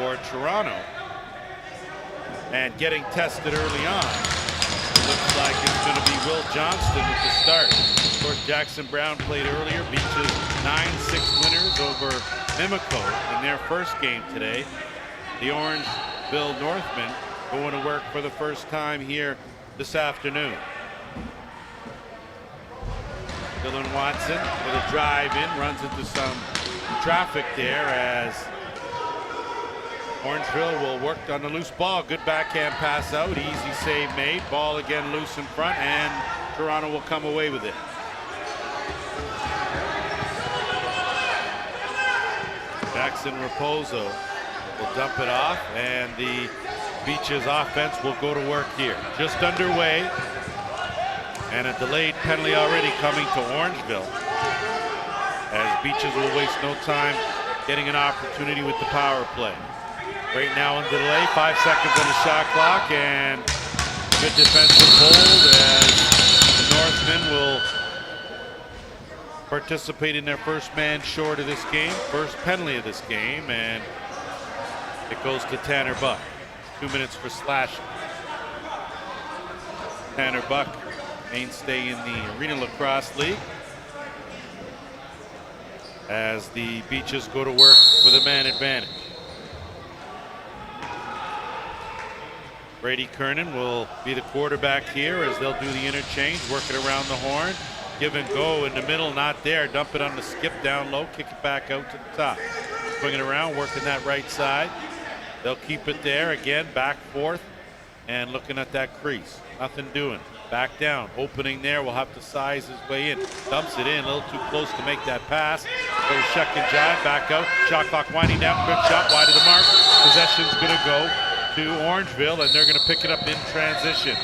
for Toronto. And getting tested early on. Looks like it's going to be Will Johnston with the start. Of course, Jackson Brown played earlier. Beaches 9-6 winners over Mimico in their first game today. The Orangeville Northmen going to work for the first time here this afternoon. Dylan Watson with a drive in, runs into some traffic there as Orangeville will work on the loose ball. Good backhand pass out, easy save made. Ball again loose in front, and Toronto will come away with it. Jackson Raposo will dump it off, and the Beaches offense will go to work here. Just underway, and a delayed penalty already coming to Orangeville, as Beaches will waste no time getting an opportunity with the power play. Right now in delay, 5 seconds on the shot clock, and good defensive hold as the Northmen will participate in their first man short of this game, first penalty of this game, and it goes to Tanner Buck. 2 minutes for slashing. Tanner Buck, mainstay in the Arena Lacrosse League, as the Beaches go to work with a man advantage. Brady Kernan will be the quarterback here as they'll do the interchange, working around the horn. Give and go in the middle, not there. Dump it on the skip down low, kick it back out to the top. Swinging around, working that right side. They'll keep it there again, back forth, and looking at that crease. Nothing doing. Back down, opening there, will have to size his way in. Dumps it in, a little too close to make that pass. Goes shuck and jive, back out. Shot clock winding down, good shot, wide of the mark. Possession's gonna go to Orangeville, and they're gonna pick it up in transition.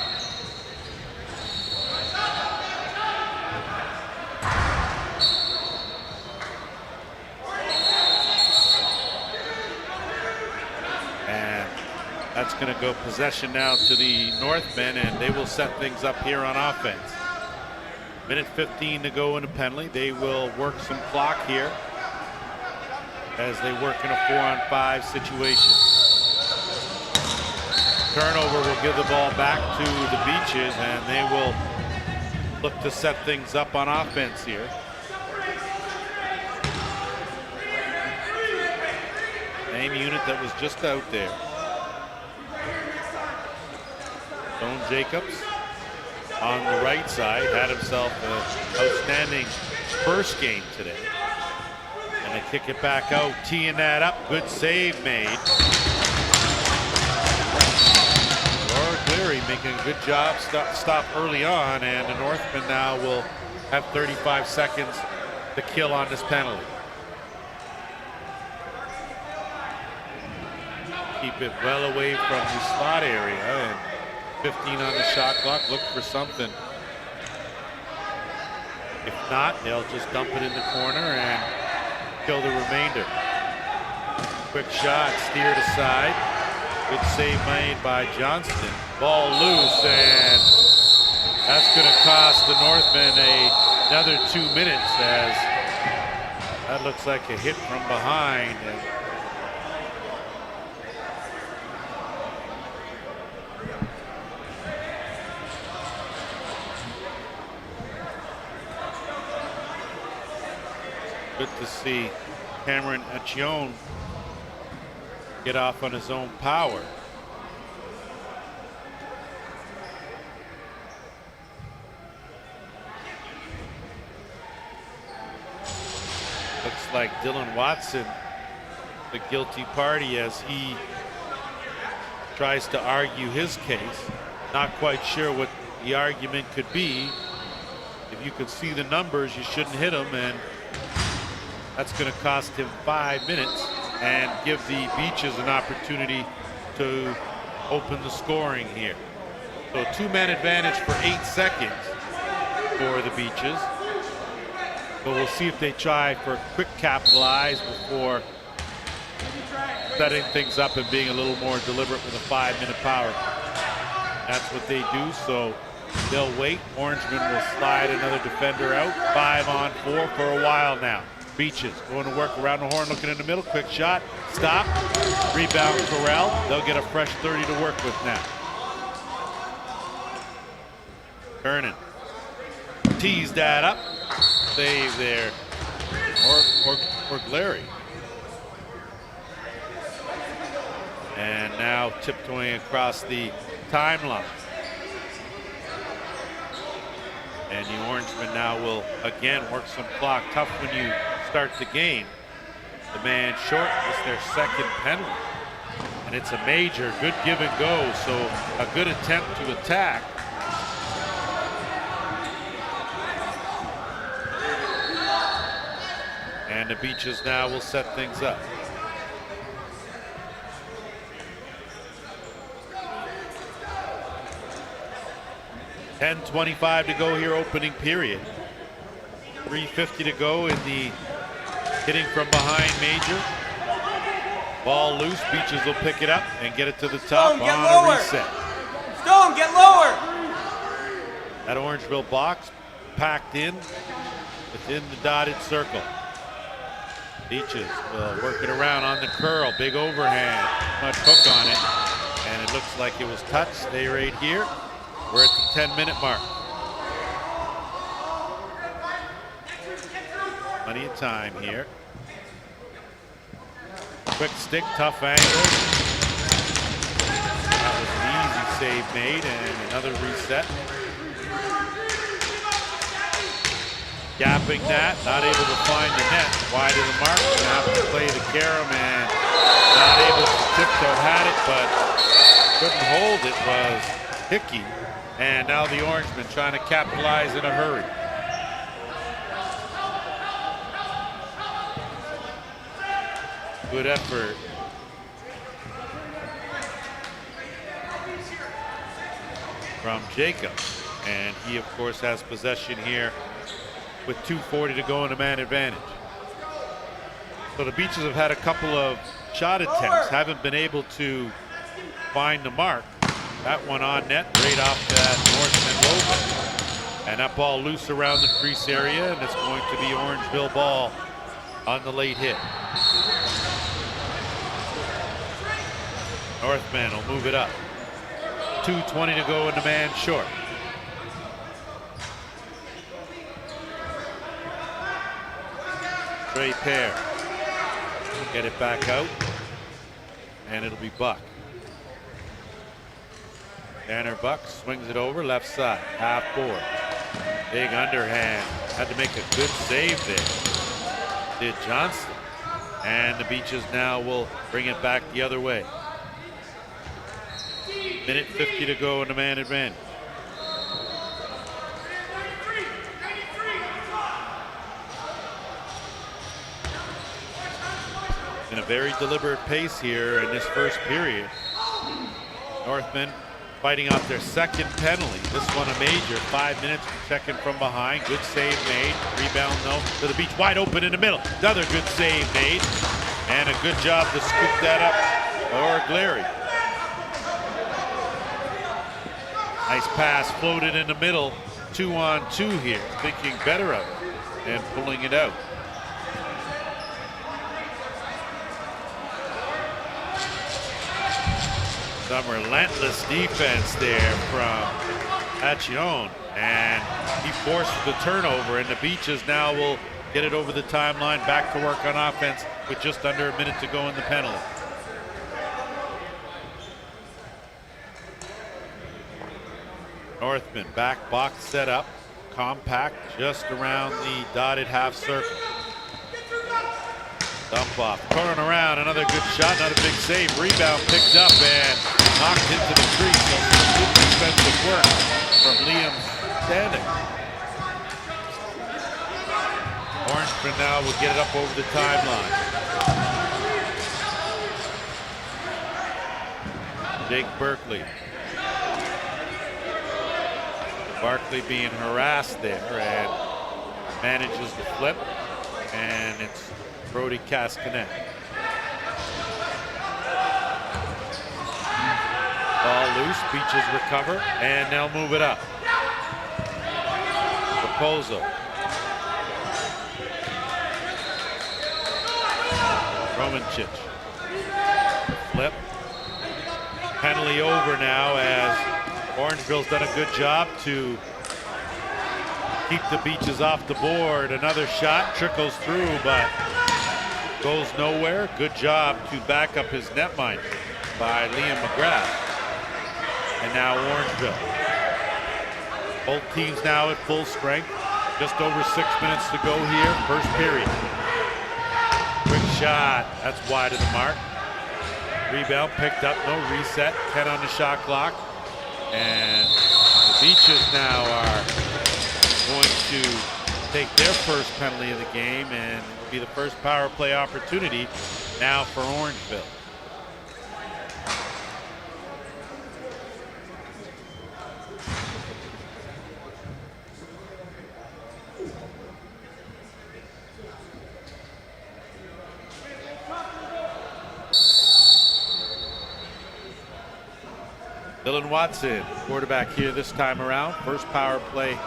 That's going to go possession now to the Northmen, and they will set things up here on offense. Minute 15 to go in a penalty. They will work some clock here as they work in a 4-on-5 situation. Turnover will give the ball back to the Beaches, and they will look to set things up on offense here. Same unit that was just out there. Stone Jacobs on the right side had himself an outstanding first game today. And they kick it back out, teeing that up. Good save made. Laura Cleary making a good job stop early on, and the Northmen now will have 35 seconds to kill on this penalty. Keep it well away from the slot area, and 15 on the shot clock. Look for something. If not, they'll just dump it in the corner and kill the remainder. Quick shot, steered aside. Good save made by Johnston. Ball loose, and that's going to cost the Northmen another 2 minutes, as that looks like a hit from behind. And good to see Cameron Achione get off on his own power. Looks like Dylan Watson, the guilty party, as he tries to argue his case. Not quite sure what the argument could be. If you could see the numbers, you shouldn't hit him, and that's going to cost him 5 minutes and give the Beaches an opportunity to open the scoring here. So a 2-man advantage for 8 seconds for the Beaches. So we'll see if they try for a quick capitalize before setting things up and being a little more deliberate with a 5-minute power. That's what they do, so they'll wait. Orangeman will slide another defender out. 5-on-4 for a while now. Beaches going to work around the horn, looking in the middle. Quick shot. Stop. Rebound Corral. They'll get a fresh 30 to work with now. Kernan tees that up. Save there. Or Glary. And now tiptoeing across the timeline. And the Orangemen now will again work some clock. Tough when you start the game. The man short is their second penalty. And it's a major, good give and go. So a good attempt to attack. And the Beaches now will set things up. $10:25 to go here, opening period. 3:50 to go in the hitting from behind major. Ball loose. Beaches will pick it up and get it to the top on a reset. Stone, get lower. That Orangeville box packed in within the dotted circle. Beaches will work it around on the curl. Big overhand. Much hook on it. And it looks like it was touched. Stay right here. We're at the 10-minute mark. Plenty of time here. Quick stick, tough angle. That was an easy save made, and another reset. Gapping that, not able to find the net. Wide of the mark, gonna have to play the carom, and not able to tiptoe, had it, but couldn't hold it, was Hickey. And now the Orangemen trying to capitalize in a hurry. Good effort. From Jacob. And he, of course, has possession here with 2:40 to go in a man advantage. So the Beaches have had a couple of shot attempts, haven't been able to find the mark. That one on net, right off that Northman logo. And that ball loose around the crease area, and it's going to be Orangeville ball on the late hit. Northmen will move it up. 2:20 to go in the man short. Trey Pear will get it back out, and it'll be Buck. Tanner Buck swings it over left side, half board. Big underhand, had to make a good save there. Did Johnson. And the Beaches now will bring it back the other way. Minute 50 to go in the man advantage. In a very deliberate pace here in this first period. Northmen fighting out their second penalty. This one a major. 5 minutes, checking from behind. Good save made. Rebound though to the Beach, wide open in the middle. Another good save made. And a good job to scoop that up. Or Glary. Nice pass floated in the middle. 2-on-2 here. Thinking better of it and pulling it out. Some relentless defense there from Achion, and he forced the turnover, and the Beaches now will get it over the timeline, back to work on offense with just under a minute to go in the penalty. Northmen back box set up, compact just around the dotted half circle. Dump off, turn around, another good shot, another big save. Rebound picked up and knocked into the crease. So good defensive work from Liam Standing. Orangeman now will get it up over the timeline. Jake Berkeley. Barkley being harassed there and manages to flip, and it's Brody Caskanet. Ball loose, Beaches recover, and they'll move it up. Proposal. Romancic. Flip. Penalty over now as Orangeville's done a good job to keep the Beaches off the board. Another shot trickles through, but goes nowhere. Good job to back up his netminder by Liam McGrath. And now Orangeville. Both teams now at full strength. Just over 6 minutes to go here, first period. Quick shot, that's wide of the mark. Rebound picked up, no reset, 10 on the shot clock. And the Beaches now are going to take their first penalty of the game, and it'll be the first power play opportunity now for Orangeville. Dylan Watson, quarterback here this time around. First power play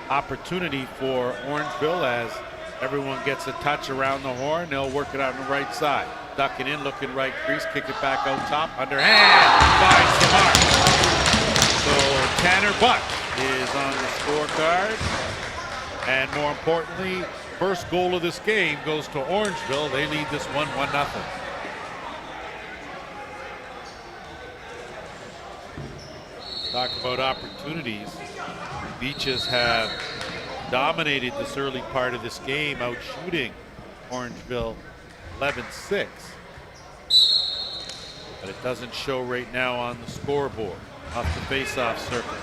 opportunity for Orangeville as everyone gets a touch around the horn. They'll work it out on the right side. Ducking in, looking right crease, kick it back out top. Underhand, finds the mark. So Tanner Buck is on the scorecard. And more importantly, first goal of this game goes to Orangeville. They lead this one 1-0. Talk about opportunities. Beaches have dominated this early part of this game, out shooting Orangeville 11-6. But it doesn't show right now on the scoreboard. Off the face-off circle.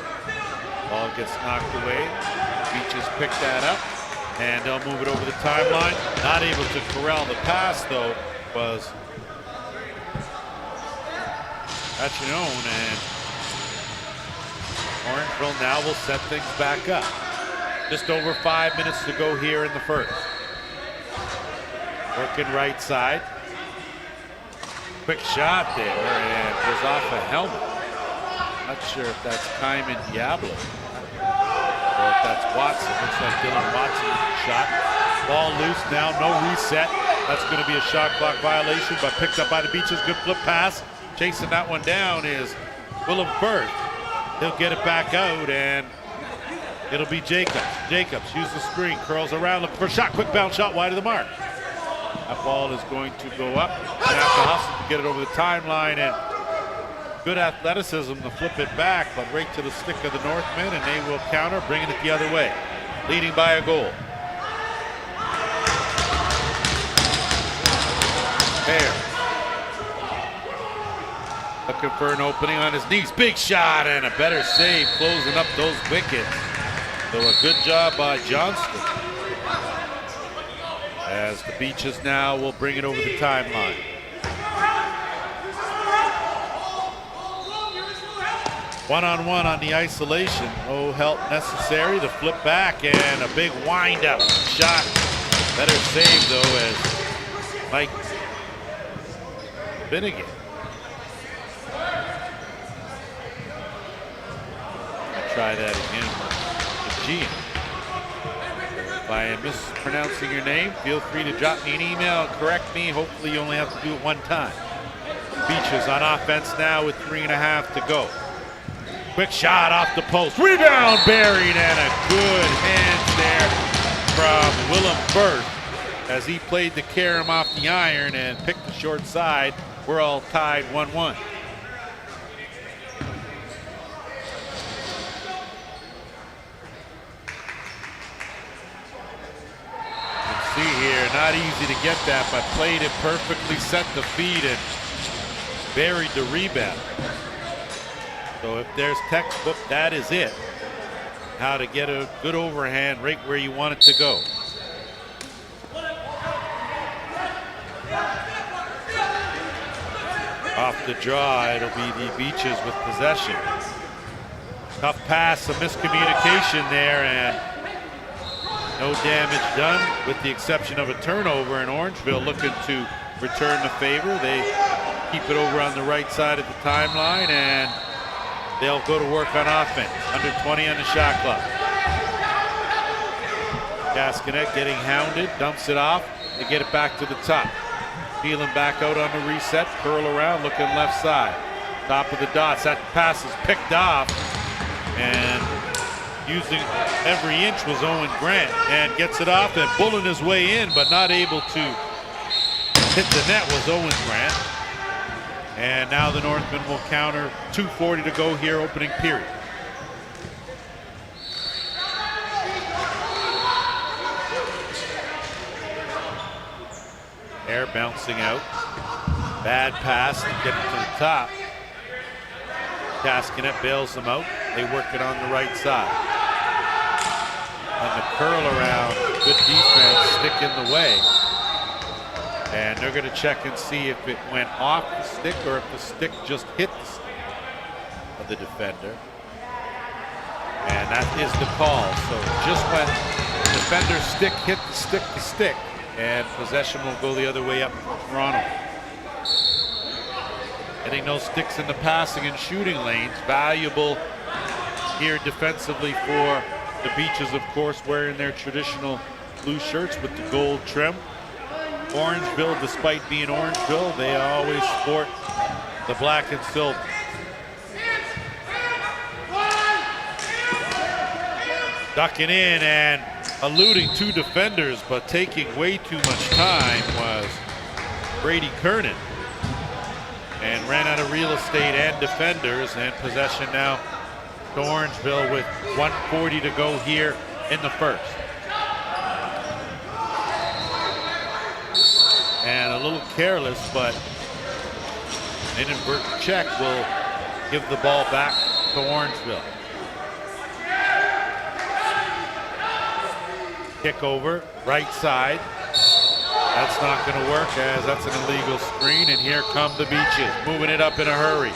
Ball gets knocked away. Beaches pick that up, and they'll move it over the timeline. Not able to corral the pass, though, was Achillon, and Orangeville now will set things back up. Just over 5 minutes to go here in the first. Working right side. Quick shot there, and goes off a helmet. Not sure if that's Kaiman Diablo or if that's Watson. Looks like Dylan Watson shot. Ball loose now, no reset. That's going to be a shot clock violation, but picked up by the Beaches. Good flip pass. Chasing that one down is Willem Firth. He'll get it back out, and it'll be Jacobs. Jacobs uses the screen, curls around, looking for a shot. Quick bounce shot wide of the mark. That ball is going to go up. Gonna have to hustle to get it over the timeline, and good athleticism to flip it back, but right to the stick of the Northmen, and they will counter, bringing it the other way. Leading by a goal. Hare. Looking for an opening on his knees. Big shot and a better save, closing up those wickets. So a good job by Johnston. As the Beaches now will bring it over the timeline. One-on-one on the isolation. No help necessary. The flip back and a big wind-up shot. Better save though as Mike Finnegan. Try that again with Gian. If I am mispronouncing your name, feel free to drop me an email and correct me. Hopefully you only have to do it one time. Beaches on offense now with 3.5 to go. Quick shot off the post. Rebound buried, and a good hands there from Willem Firth as he played the carom off the iron and picked the short side. We're all tied 1-1. See here, not easy to get that, but played it perfectly, set the feed, and buried the rebound. So if there's textbook, that is it. How to get a good overhand right where you want it to go. Off the draw, it'll be the Beaches with possession. Tough pass, some miscommunication there, and no damage done with the exception of a turnover, and Orangeville looking to return the favor. They keep it over on the right side of the timeline, and they'll go to work on offense. Under 20 on the shot clock. Gasconet getting hounded, dumps it off to get it back to the top. Peeling back out on the reset, curl around, looking left side. Top of the dots, that pass is picked off, and using every inch was Owen Grant, and gets it off and bulling his way in, but not able to hit the net was Owen Grant. And now the Northmen will counter. 2:40 to go here, opening period. Air bouncing out. Bad pass, getting to the top. Kaskinet bails them out. They work it on the right side. And the curl around, good defense, stick in the way. And they're going to check and see if it went off the stick or if the stick just hit the stick of the defender. And that is the call. So just when the defender's stick hit the stick, and possession will go the other way up for Toronto. Getting those sticks in the passing and shooting lanes, valuable here defensively for the Beaches, of course, wearing their traditional blue shirts with the gold trim. Orangeville, despite being Orangeville, they always sport the black and silver. Ducking in and eluding two defenders, but taking way too much time was Brady Kernan, and ran out of real estate and defenders, and possession now to Orangeville with 1:40 to go here in the first. And a little careless, but an inadvertent check will give the ball back to Orangeville. Kick over, right side. That's not going to work, as that's an illegal screen, and here come the Beaches, moving it up in a hurry.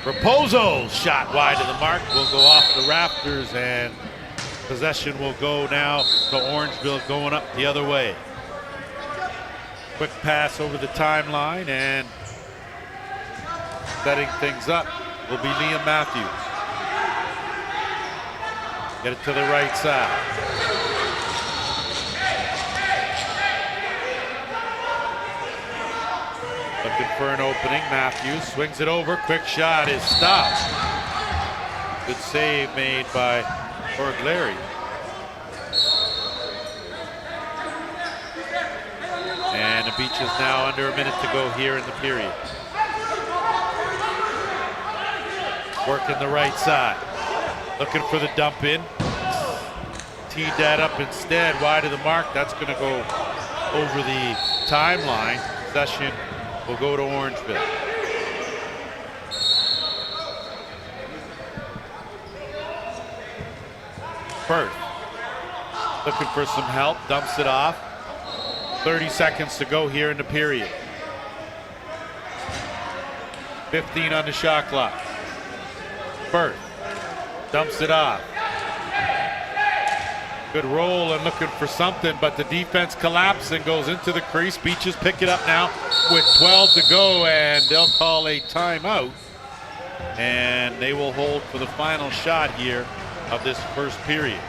Raposo's shot wide of the mark will go off the rafters, and possession will go now to Orangeville, going up the other way. Quick pass over the timeline, and setting things up will be Liam Matthews. Get it to the right side. Looking for an opening. Matthews swings it over. Quick shot is stopped. Good save made by Orangeville. And the Beaches now under a minute to go here in the period. Working the right side. Looking for the dump in. Teed that up instead, wide of the mark. That's going to go over the timeline. Possession will go to Orangeville. Firth looking for some help, dumps it off. 30 seconds to go here in the period. 15 on the shot clock. Firth dumps it off. Good roll and looking for something, but the defense collapses and goes into the crease. Beaches pick it up now with 12 to go, and they'll call a timeout. And they will hold for the final shot here of this first period.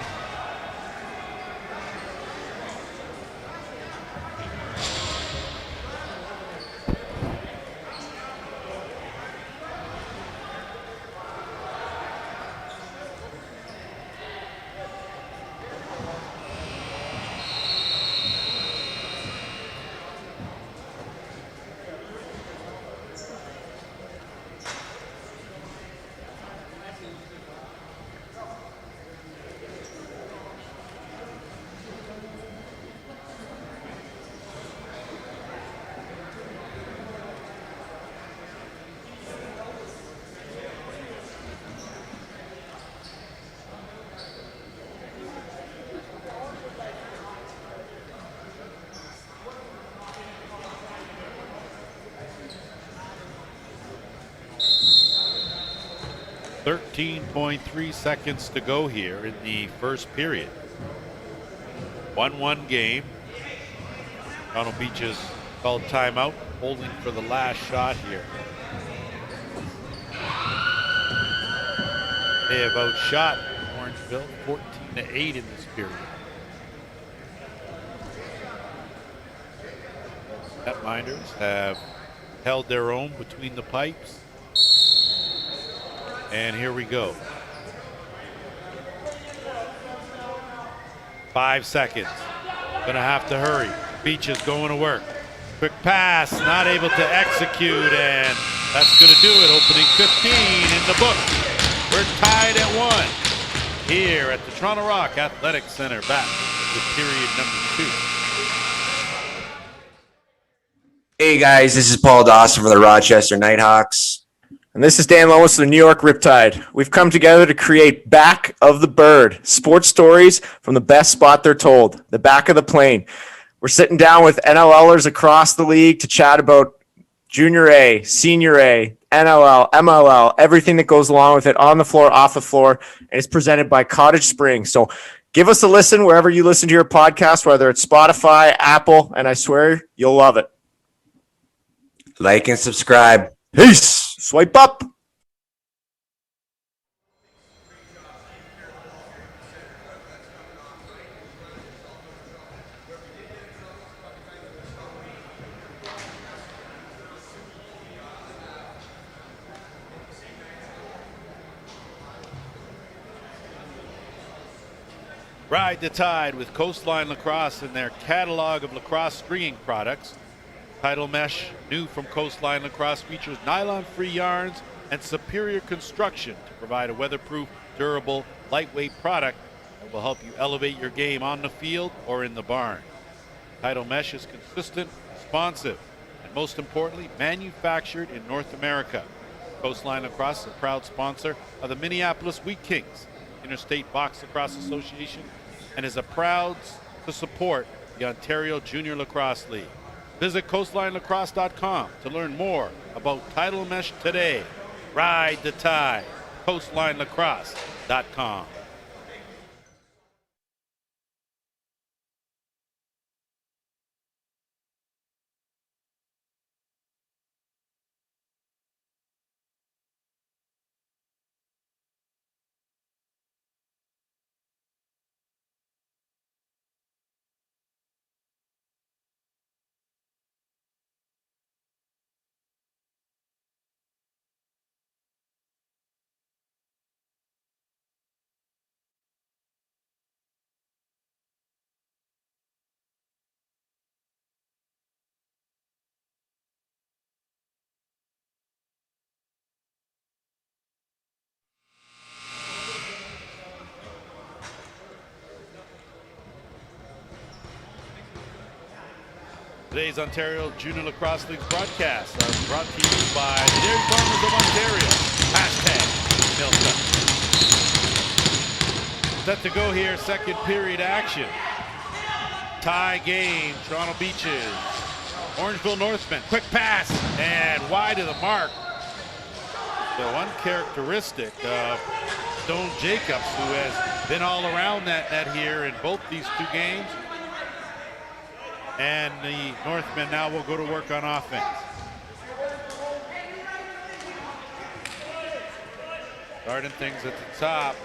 .3 seconds to go here in the first period. 1-1 game. Toronto Beaches called timeout, holding for the last shot here. They have outshot Orangeville 14-8 in this period. Netminders have held their own between the pipes. And here we go. 5 seconds. Gonna have to hurry. Beach is going to work. Quick pass, not able to execute, and that's gonna do it. Opening 15 in the book. We're tied at 1 here at the Toronto Rock Athletic Center. Back to period number 2. Hey guys, this is Paul Dawson from the Rochester Nighthawks. And this is Dan Lomas of the New York Riptide. We've come together to create Back of the Bird, sports stories from the best spot they're told, the back of the plane. We're sitting down with NLLers across the league to chat about Junior A, Senior A, NLL, MLL, everything that goes along with it, on the floor, off the floor, and it's presented by Cottage Springs. So give us a listen wherever you listen to your podcast, whether it's Spotify, Apple, and I swear you'll love it. Like and subscribe. Peace. Swipe up. Ride the tide with Coastline Lacrosse and their catalog of lacrosse stringing products. Tidal Mesh, new from Coastline Lacrosse, features nylon-free yarns and superior construction to provide a weatherproof, durable, lightweight product that will help you elevate your game on the field or in the barn. Tidal Mesh is consistent, responsive, and most importantly, manufactured in North America. Coastline Lacrosse is a proud sponsor of the Minneapolis Wheat Kings, Interstate Box Lacrosse Association, and is proud to support the Ontario Junior Lacrosse League. Visit coastlinelacrosse.com to learn more about Tidal Mesh today. Ride the tide. coastlinelacrosse.com. Today's Ontario Junior Lacrosse League broadcast are brought to you by the Dairy Farmers of Ontario. #MilkUp. Set to go here, second period action. Tie game, Toronto Beaches. Orangeville Northmen, quick pass, and wide of the mark. The one characteristic of Stone Jacobs, who has been all around that net here in both these two games. And the Northmen now will go to work on offense. Starting things at the top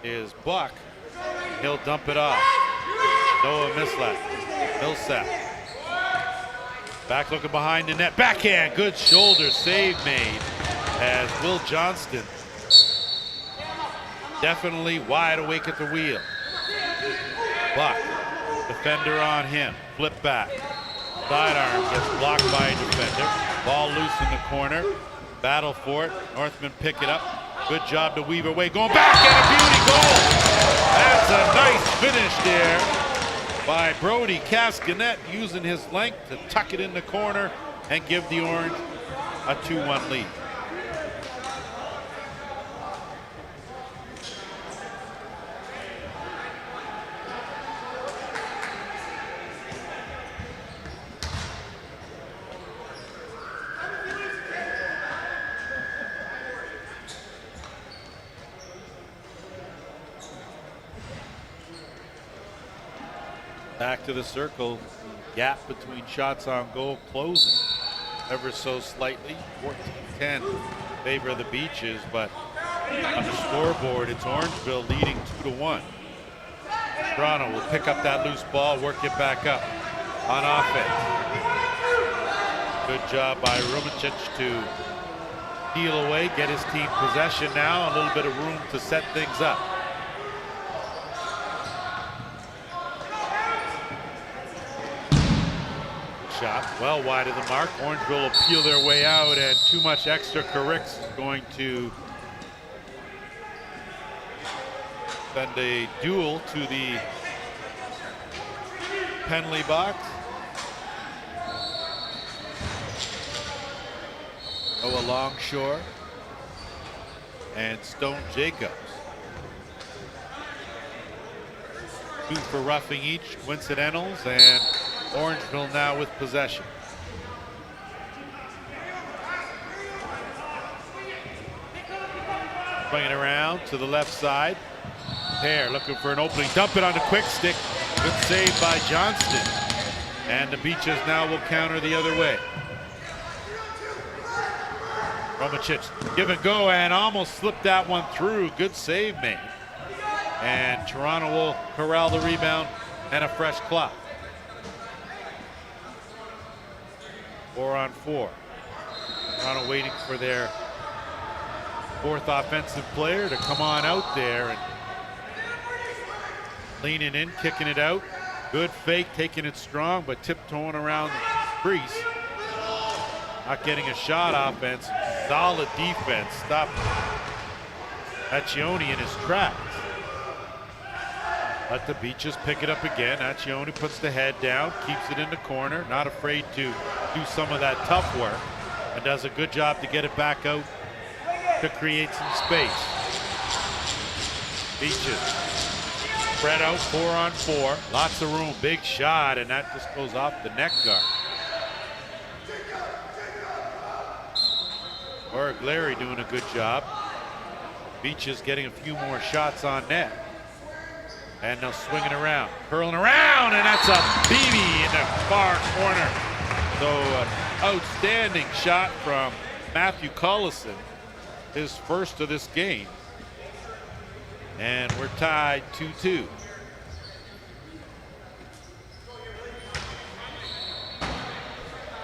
is Buck. He'll dump it off. Noah Millsap. Back looking behind the net. Backhand, good shoulder save made as Will Johnston definitely wide awake at the wheel. Buck, defender on him. Flip back. Sidearm gets blocked by a defender. Ball loose in the corner. Battle for it. Northmen pick it up. Good job to weave away. Going back and a beauty goal. That's a nice finish there by Brody Cascanet, using his length to tuck it in the corner and give the Orange a 2-1 lead. Back to the circle, the gap between shots on goal closing ever so slightly. 14-10 in favor of the Beaches, but on the scoreboard, it's Orangeville leading 2-1. Toronto will pick up that loose ball, work it back up on offense. Good job by Rumicic to peel away, get his team possession now, a little bit of room to set things up. Shot well wide of the mark. Orangeville will peel their way out, and too much extra. Carricks is going to send a duel to the penalty box. Noah Longshore and Stone Jacobs. 2 for roughing each, coincidentals, and Orangeville now with possession. Bringing it around to the left side. Hare looking for an opening, dump it on the quick stick. Good save by Johnston. And the Beaches now will counter the other way. Rumicic, give and go, and almost slipped that one through. Good save made. And Toronto will corral the rebound and a fresh clock. 4 on 4. Toronto waiting for their 4th offensive player to come on out there and leaning in, kicking it out. Good fake, taking it strong, but tiptoeing around the crease. Not getting a shot offense. Solid defense. Stop Accioni in his tracks. Let the Beaches pick it up again. Accioni puts the head down, keeps it in the corner, not afraid to do some of that tough work, and does a good job to get it back out to create some space. Beaches spread out 4 on 4. Lots of room, big shot, and that just goes off the neck guard. Glary doing a good job. Beaches getting a few more shots on net. And now swinging around, curling around, and that's a BB in the far corner. So an outstanding shot from Matthew Collison, his first of this game. And we're tied 2-2.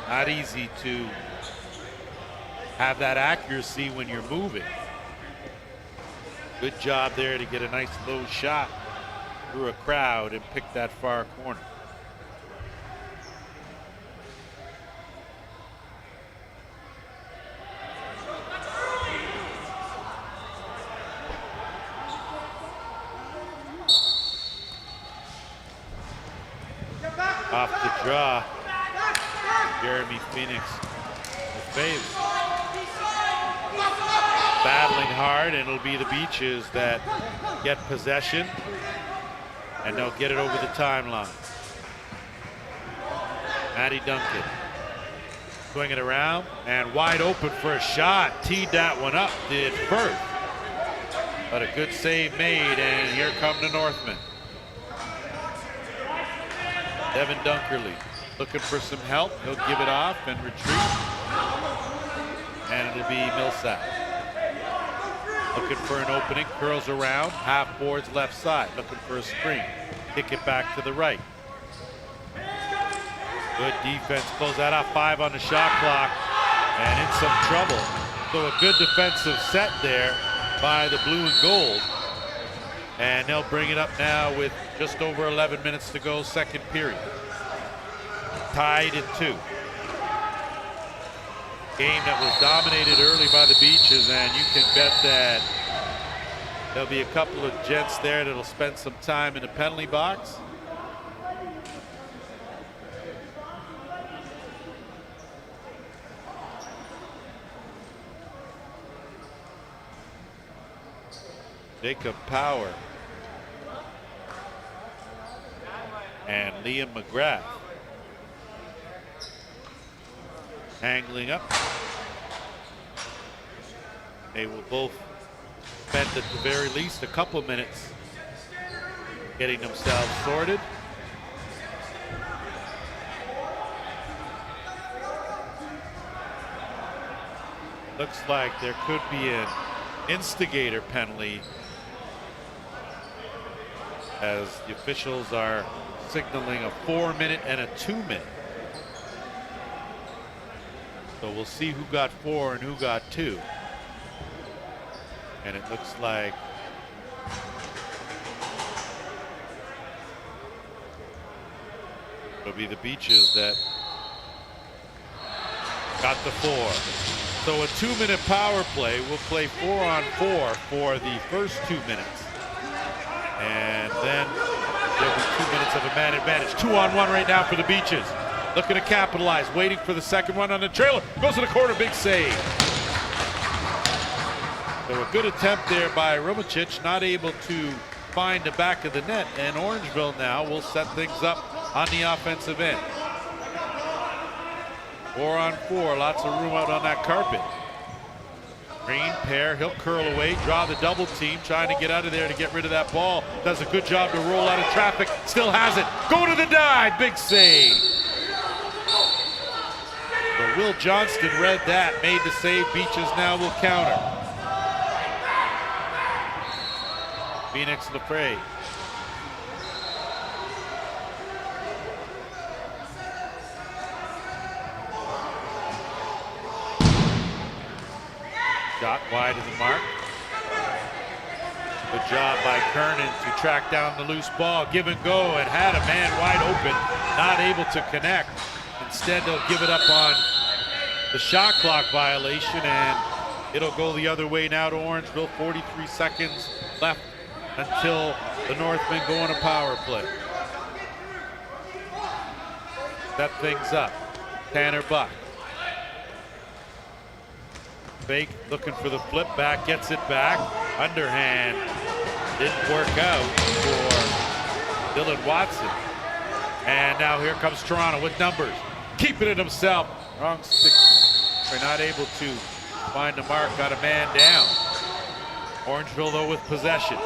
Not easy to have that accuracy when you're moving. Good job there to get a nice low shot through a crowd and pick that far corner. Off the draw, Jeremy Phoenix the favorite. Battling hard, and it'll be the Beaches that get possession, and they'll get it over the timeline. Matty Duncan swinging around and wide open for a shot. Teed that one up, did first, but a good save made, and here come the Northmen. Devin Dunkerley looking for some help. He'll give it off and retreat, and it'll be Millsap. Looking for an opening, curls around, half boards left side, looking for a screen. Kick it back to the right. Good defense, close that off, 5 on the shot clock, and in some trouble. So a good defensive set there by the blue and gold. And they'll bring it up now with just over 11 minutes to go, second period. Tied at 2. Game that was dominated early by the Beaches, and you can bet that there'll be a couple of gents there that'll spend some time in the penalty box. Jacob Power and Liam McGrath angling up. They will both spend at the very least a couple of minutes getting themselves sorted. Looks like there could be an instigator penalty as the officials are signaling a 4-minute and a 2-minute. So we'll see who got 4 and who got 2. And it looks like it'll be the Beaches that got the 4. So a 2-minute power play. We'll play 4-on-4 for the first 2 minutes. And then there'll be 2 minutes of a man advantage. 2-on-1 right now for the Beaches. Looking to capitalize, waiting for the second one on the trailer. Goes to the corner, big save. So a good attempt there by Rumicic, not able to find the back of the net. And Orangeville now will set things up on the offensive end. 4-on-4, lots of room out on that carpet. Green pair, he'll curl away, draw the double team, trying to get out of there to get rid of that ball. Does a good job to roll out of traffic, still has it. Go to the dive, big save. But Will Johnston read that, made the save. Beaches now will counter. Phoenix LaPrade. Shot wide of the mark. Good job by Kernan to track down the loose ball. Give and go, and had a man wide open, not able to connect. Instead, they'll give it up on the shot clock violation, and it'll go the other way now to Orangeville. 43 seconds left until the Northmen go on a power play. Set things up. Tanner Buck. Fake, looking for the flip back, gets it back. Underhand didn't work out for Dylan Watson. And now here comes Toronto with numbers. Keeping it himself. Wrong stick. They're not able to find the mark, got a man down. Orangeville though with possession.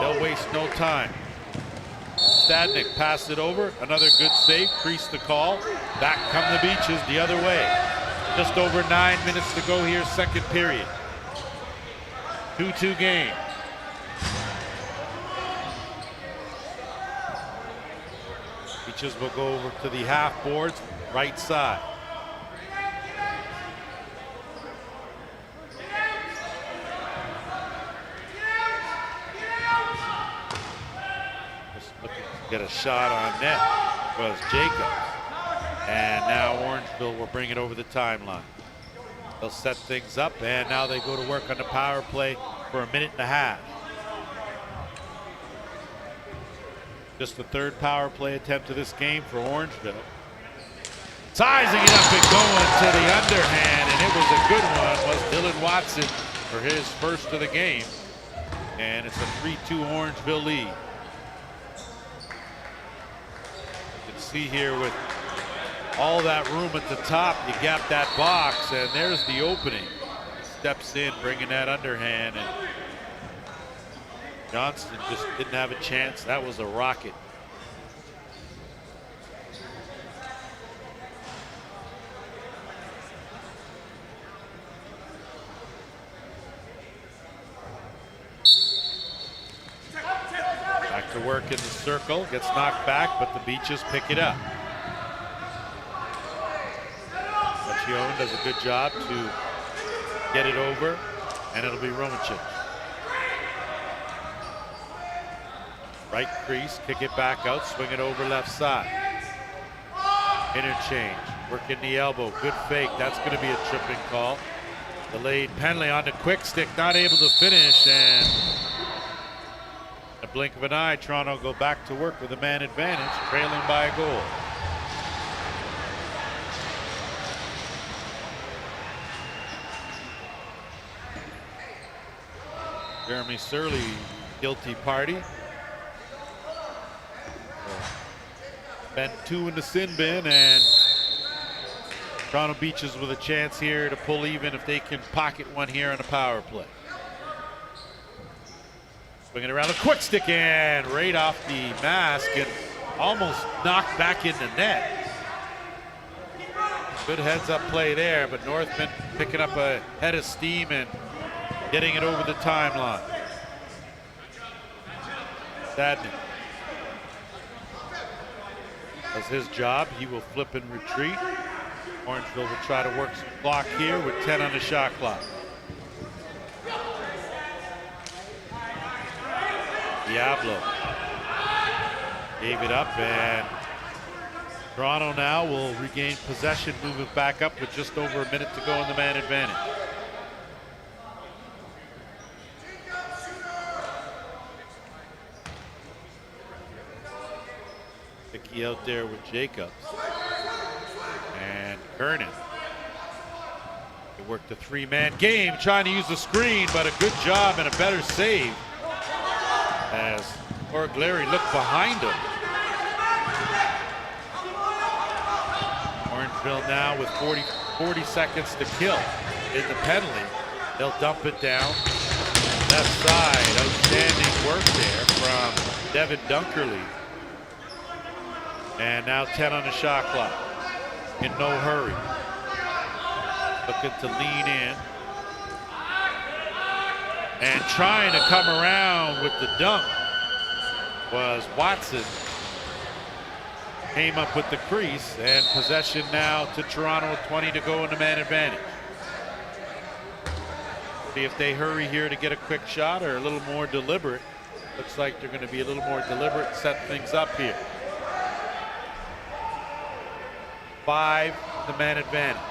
They'll waste no time. Stadnik passed it over. Another good save, creased the call. Back come the Beaches the other way. Just over 9 minutes to go here, second period. 2-2 game. Beaches will go over to the half boards, right side. Just looking to get a shot on net was Jacobs. And now Orangeville will bring it over the timeline. They'll set things up, and now they go to work on the power play for a minute and a half. Just the third power play attempt of this game for Orangeville. Sizing it up and going to the underhand, and it was a good one, was Dylan Watson for his first of the game. And it's a 3-2 Orangeville lead. You can see here with all that room at the top, you gap that box, and there's the opening. He steps in, bringing that underhand, and Johnston just didn't have a chance. That was a rocket. Back to work in the circle, gets knocked back, but the Beaches pick it up. Young does a good job to get it over, and it'll be Rumicic. Right crease, kick it back out, swing it over left side. Interchange, working the elbow, good fake. That's going to be a tripping call. Delayed penalty on the quick stick, not able to finish, and in a blink of an eye, Toronto go back to work with a man advantage, trailing by a goal. Jeremy Surley, guilty party. Bent 2 in the sin bin, and Toronto Beaches with a chance here to pull even if they can pocket one here on a power play. Swinging around the quick stick and right off the mask and almost knocked back in the net. Good heads up play there, but Northmen picking up a head of steam and getting it over the timeline. Stadnik does his job. He will flip and retreat. Orangeville will try to work some clock here with 10 on the shot clock. Diablo gave it up, and Toronto now will regain possession, moving back up with just over a minute to go in the man advantage. Hickey out there with Jacobs. And Kernan. They worked the three-man game, trying to use the screen, but a good job and a better save as Orangeville looked behind him. Orangeville now with 40 seconds to kill in the penalty. They'll dump it down. Left side, outstanding work there from Devin Dunkerley. And now 10 on the shot clock. In no hurry. Looking to lean in. And trying to come around with the dunk was Watson. Came up with the crease, and possession now to Toronto with 20 to go in the man advantage. See if they hurry here to get a quick shot or a little more deliberate. Looks like they're going to be a little more deliberate and set things up here. 5, the man advantage.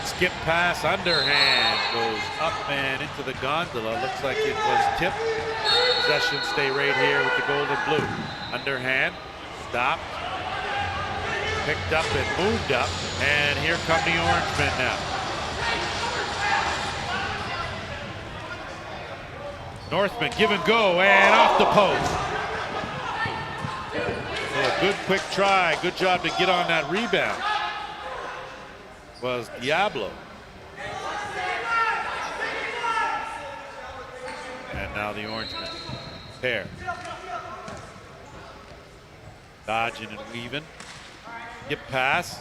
Skip pass, underhand, goes up and into the gondola. Looks like it was tipped. Possession stay right here with the gold and blue. Underhand, stopped, picked up and moved up, and here come the Orangemen now. Northmen give and go, and off the post. So a good quick try, good job to get on that rebound was Diablo. And now the Orangemen pair. Dodging and weaving. Skip pass.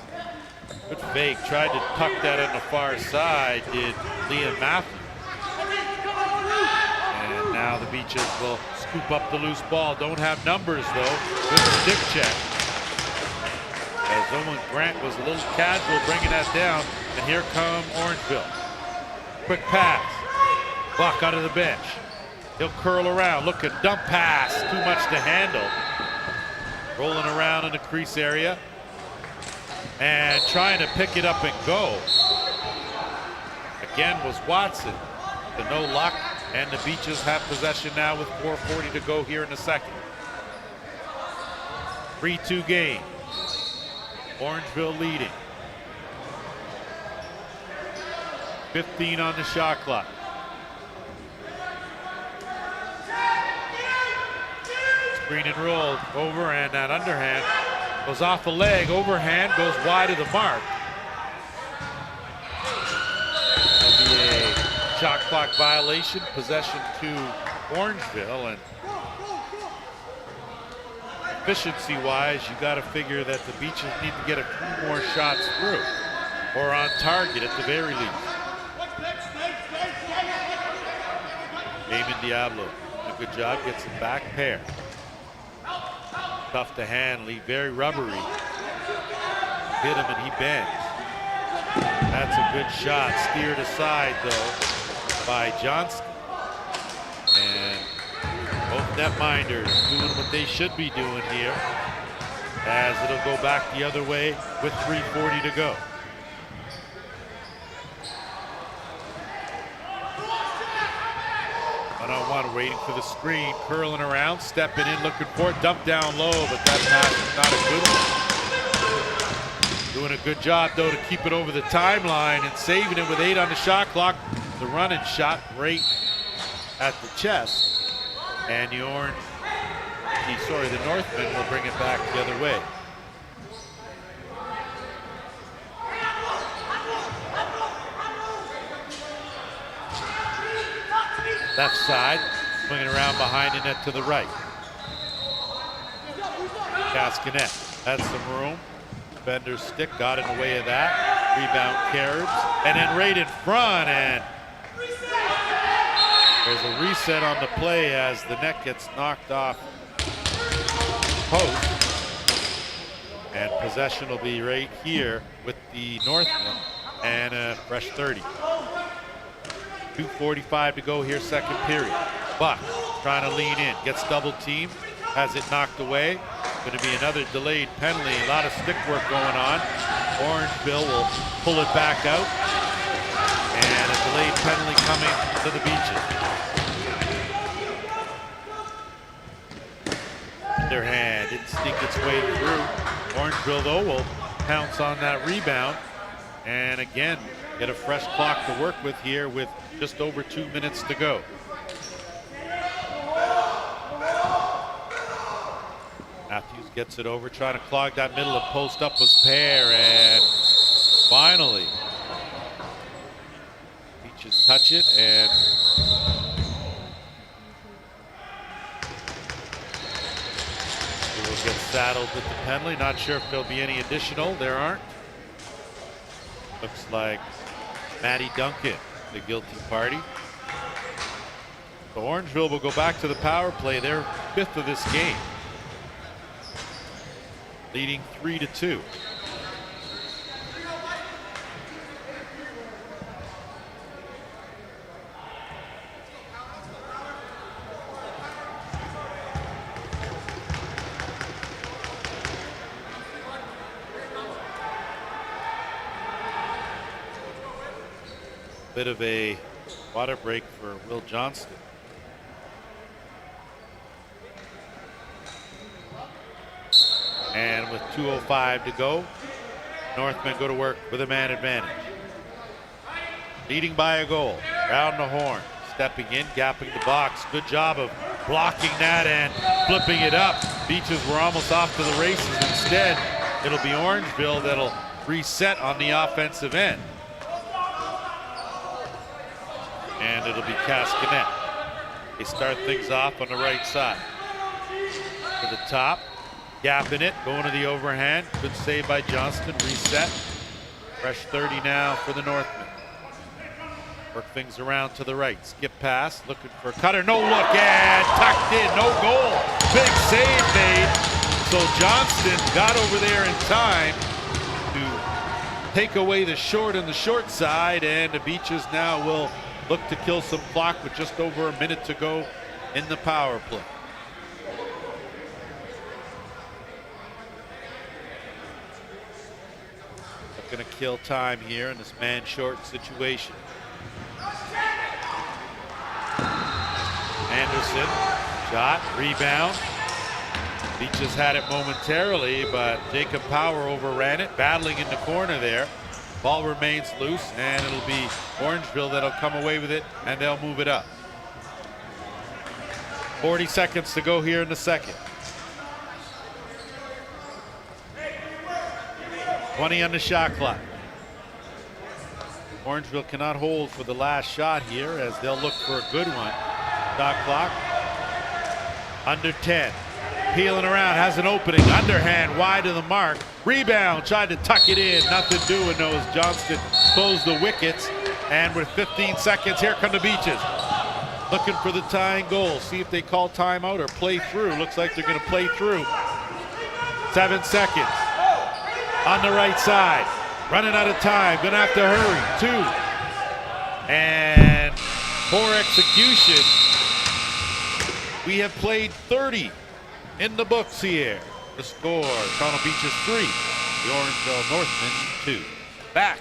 Good fake. Tried to tuck that on the far side, did Liam Matthews. And now the Beaches will scoop up the loose ball. Don't have numbers though. Good stick check. As Owen Grant was a little casual bringing that down. And here come Orangeville. Quick pass. Block out of the bench. He'll curl around. Look at dump pass. Too much to handle. Rolling around in the crease area. And trying to pick it up and go. Again was Watson. The no luck. And the Beaches have possession now with 4:40 to go here in the second. 3-2 game. Orangeville leading. 15 on the shot clock. Screen and roll over, and that underhand goes off the leg. Overhand goes wide of the mark. That'll be a shot clock violation. Possession to Orangeville, and efficiency-wise, you got to figure that the Beaches need to get a few more shots through, or on target at the very least. Damon Diablo, a good job, gets it back pair. Tough to handle, very rubbery. Hit him and he bends. That's a good shot, steered aside though by Johnston. And both netminders doing what they should be doing here, as it'll go back the other way with 3:40 to go. One-on-one, waiting for the screen, curling around, stepping in, looking for it, dump down low, but that pass is not a good one. Doing a good job though to keep it over the timeline and saving it with 8 on the shot clock. The running shot right at the chest, and the Northmen will bring it back the other way. Left side, swinging around behind the net to the right. Cascanet has some room. Bender's stick got in the way of that. Rebound Caribs, and then right in front, and there's a reset on the play as the net gets knocked off post. And possession will be right here with the Northmen and a fresh 30. 2:45 to go here, second period. Buck trying to lean in, gets double teamed, has it knocked away. Going to be another delayed penalty. A lot of stick work going on. Orangeville will pull it back out. And a delayed penalty coming to the Beaches. Underhand didn't sneak its way through. Orangeville, though, will pounce on that rebound. And again, get a fresh clock to work with here with just over 2 minutes to go. Matthews gets it over, trying to clog that middle and post up was Pear, and finally Beaches touch it, and he will get saddled with the penalty. Not sure if there'll be any additional. There aren't. Looks like Matty Duncan, the guilty party. So Orangeville will go back to the power play, their 5th of this game, leading 3-2. Bit of a water break for Will Johnston. And with 2:05 to go, Northmen go to work with a man advantage. Leading by a goal, round the horn, stepping in, gapping the box. Good job of blocking that and flipping it up. Beaches were almost off to the races. Instead, it'll be Orangeville that'll reset on the offensive end. And it'll be Cascanet. They start things off on the right side. To the top, gapping it, going to the overhand. Good save by Johnston, reset. Fresh 30 now for the Northmen. Work things around to the right. Skip pass, looking for a cutter. No look, and tucked in, no goal. Big save made. So Johnston got over there in time to take away the short on the short side, and the Beaches now will look to kill some clock with just over a minute to go in the power play. Going to kill time here in this man short situation. Anderson, shot, rebound. Beaches had it momentarily, but Jacob Power overran it, battling in the corner there. Ball remains loose, and it'll be Orangeville that'll come away with it, and they'll move it up. 40 seconds to go here in the second. 20 on the shot clock. Orangeville cannot hold for the last shot here as they'll look for a good one. Shot clock under 10. Peeling around, has an opening, underhand wide of the mark. Rebound, tried to tuck it in, nothing doing though as Johnston closed the wickets. And with 15 seconds, here come the Beaches. Looking for the tying goal. See if they call timeout or play through. Looks like they're going to play through. 7 seconds. On the right side, running out of time, gonna have to hurry. 2, and poor execution. We have played 30 in the books here. The score, Toronto Beaches 3, the Orangeville Northmen 2. Back.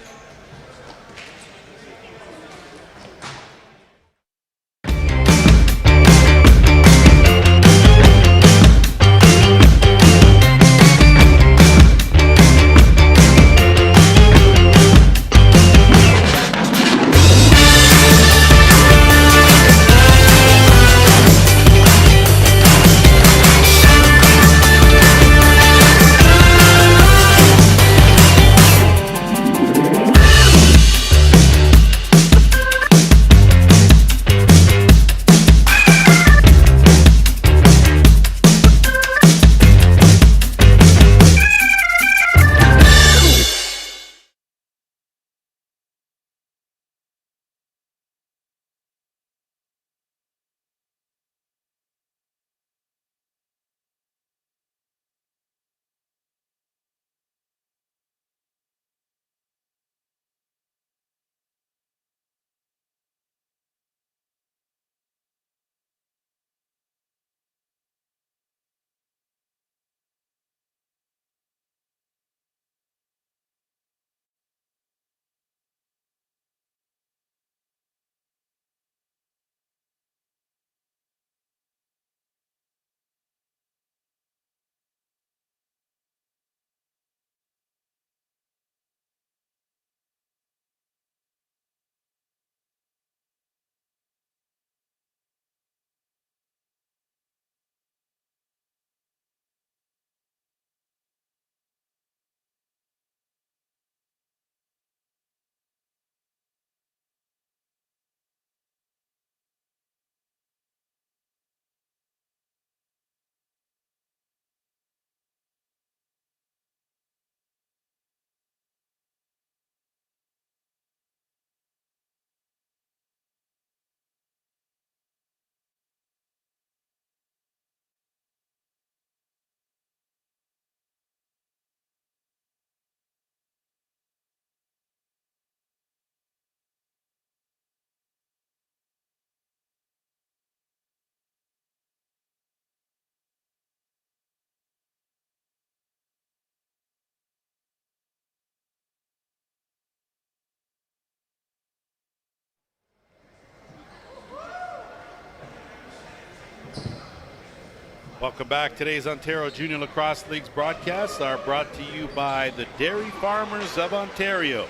Welcome back. Today's Ontario Junior Lacrosse League's broadcasts are brought to you by the Dairy Farmers of Ontario.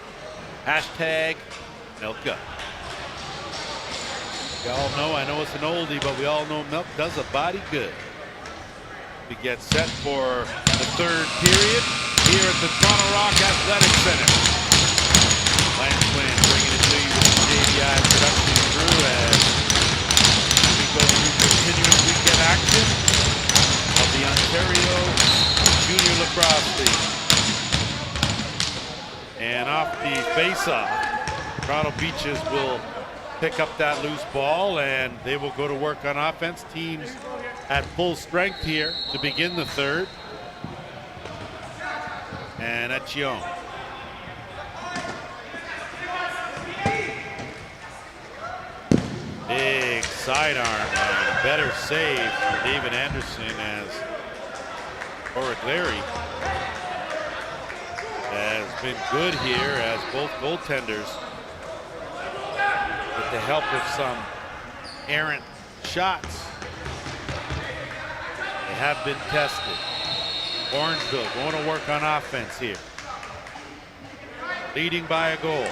Hashtag Milka. We all know, I know it's an oldie, but we all know milk does a body good. We get set for the third period here at the Toronto Rock Athletic Center. Lance Quinn bringing it to you with the JVI production crew as we go through continuous weekend action of the Ontario Junior Lacrosse League. And off the face-off, Toronto Beaches will pick up that loose ball and they will go to work on offense. Teams at full strength here to begin the third. And that's Young. Big sidearm and better save from David Anderson as Orangeville has been good here as both goaltenders with the help of some errant shots. They have been tested. Orangeville going to work on offense here. Leading by a goal.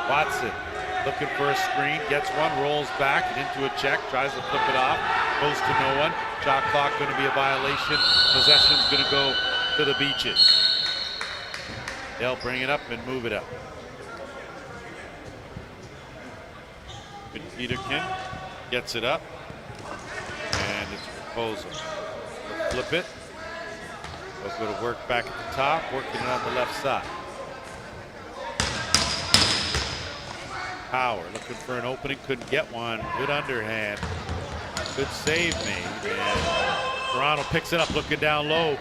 Watson looking for a screen, gets one, rolls back and into a check, tries to flip it off, goes to no one. Shot clock going to be a violation. Possession's going to go to the Beaches. They'll bring it up and move it up. Peterkin gets it up and it's a proposal. Flip it. They'll go to work back at the top, working it on the left side. Power looking for an opening, couldn't get one. Good underhand. Good save made. And Toronto picks it up looking down low.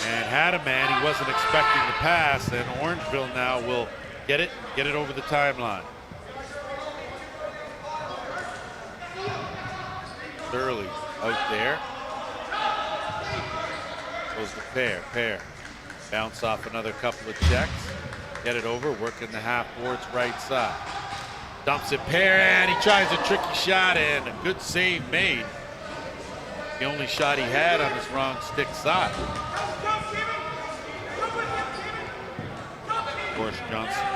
And had a man, he wasn't expecting the pass, and Orangeville now will get it over the timeline. Early out there. Goes to Pair. Bounce off another couple of checks. Get it over, working the half boards right side. Dumps it Pair, and he tries a tricky shot, and a good save made. The only shot he had on his wrong stick side. Of course, Johnson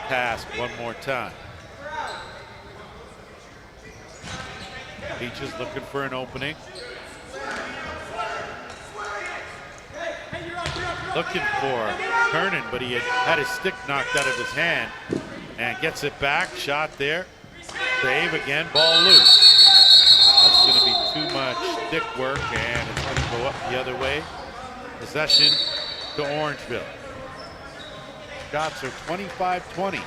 passed one more time. Beaches looking for an opening. Looking for Kernan, but he had his stick knocked out of his hand and gets it back. Shot there. Save again. Ball loose. That's going to be too much stick work, and it's going to go up the other way. Possession to Orangeville. Shots are 25-20 in